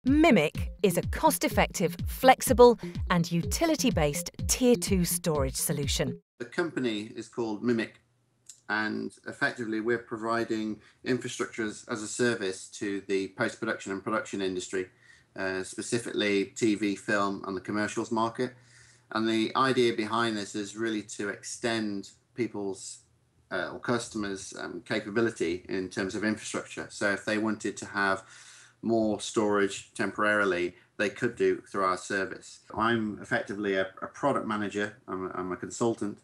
Mimic is a cost-effective, flexible and utility-based Tier 2 storage solution. The company is called Mimic, and effectively we're providing infrastructure as a service to the post-production and production industry, specifically TV, film and the commercials market. And the idea behind this is really to extend people's or customers' capability in terms of infrastructure. So if they wanted to have more storage temporarily, they could do through our service. I'm effectively a product manager, I'm a consultant,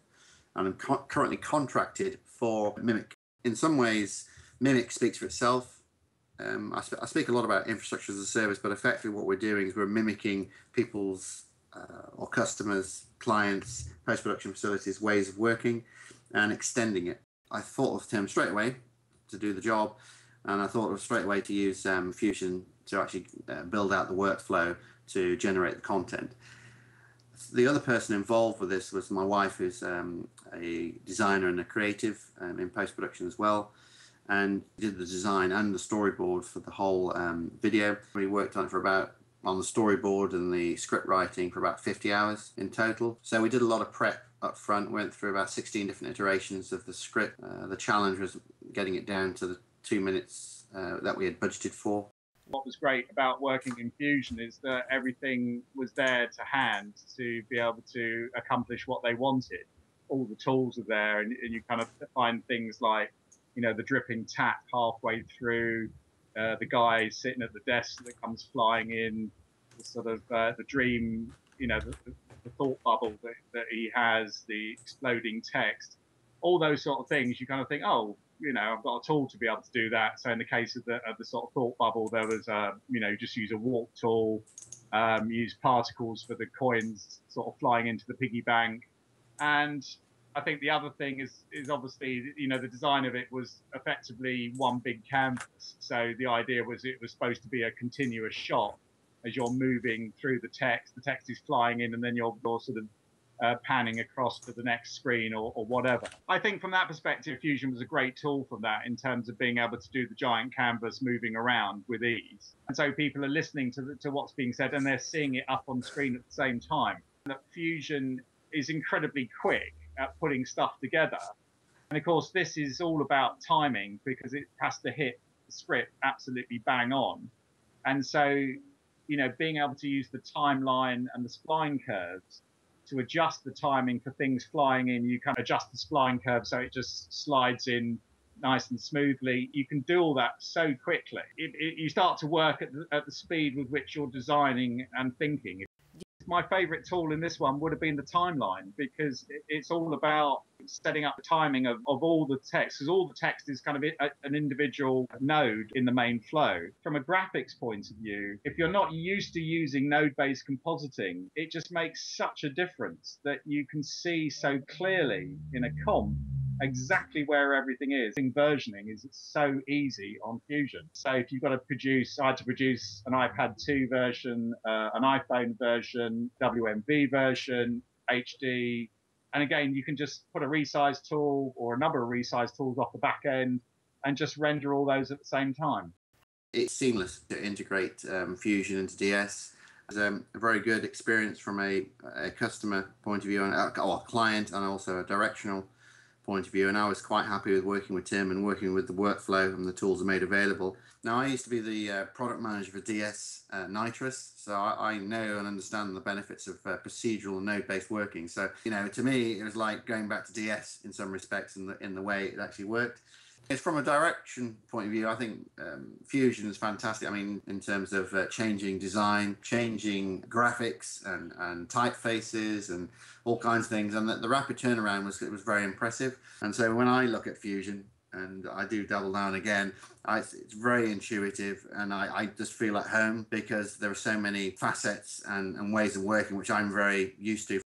and I'm currently contracted for Mimic. In some ways, Mimic speaks for itself. I speak a lot about infrastructure as a service, but effectively what we're doing is we're mimicking people's or customers, clients, post-production facilities, ways of working and extending it. I thought of the term straight away to do the job, and I thought of straight away to use Fusion to actually build out the workflow to generate the content. The other person involved with this was my wife, who's a designer and a creative in post-production as well, and did the design and the storyboard for the whole video. We worked on it on the storyboard and the script writing for about 50 hours in total. So we did a lot of prep up front, went through about 16 different iterations of the script. The challenge was getting it down to the 2 minutes that we had budgeted for. What was great about working in Fusion is that everything was there to hand to be able to accomplish what they wanted. All the tools are there, and you kind of find things like, you know, the dripping tap halfway through, the guy sitting at the desk that comes flying in, the sort of the dream, you know, the thought bubble that he has, the exploding text, all those sort of things. You kind of think, oh, you know, I've got a tool to be able to do that. So in the case of the sort of thought bubble, there was, you know, just use a warp tool, use particles for the coins sort of flying into the piggy bank. And I think the other thing is obviously, you know, the design of it was effectively one big canvas. So the idea was it was supposed to be a continuous shot as you're moving through the text. The text is flying in, and then you're sort of panning across to the next screen or whatever. I think from that perspective, Fusion was a great tool for that in terms of being able to do the giant canvas moving around with ease. And so people are listening to what's being said, and they're seeing it up on screen at the same time. That Fusion is incredibly quick at putting stuff together. And of course, this is all about timing because it has to hit the script absolutely bang on. And so, you know, being able to use the timeline and the spline curves to adjust the timing for things flying in, you can adjust the spline curve so it just slides in nice and smoothly. You can do all that so quickly. You start to work at the speed with which you're designing and thinking. My favorite tool in this one would have been the timeline, because it's all about setting up the timing of all the text, because all the text is kind of an individual node in the main flow. From a graphics point of view, if you're not used to using node-based compositing, it just makes such a difference that you can see so clearly in a comp exactly where everything is. Versioning is so easy on Fusion. So if you've got to produce, I had to produce an iPad 2 version, an iPhone version, WMV version, HD. And again, you can just put a resize tool or a number of resize tools off the back end and just render all those at the same time. It's seamless to integrate Fusion into DS. It's a very good experience from a customer point of view, or a client, and also a directional point of view, and I was quite happy with working with Tim and working with the workflow and the tools are made available. Now, I used to be the product manager for DS Nitrous, so I know and understand the benefits of procedural and node-based working. So, you know, to me, it was like going back to DS in some respects in the way it actually worked. It's from a direction point of view, I think Fusion is fantastic. I mean, in terms of changing design, changing graphics and typefaces and all kinds of things. And the rapid turnaround was very impressive. And so when I look at Fusion, and I do double down again, it's very intuitive, and I just feel at home because there are so many facets and ways of working which I'm very used to.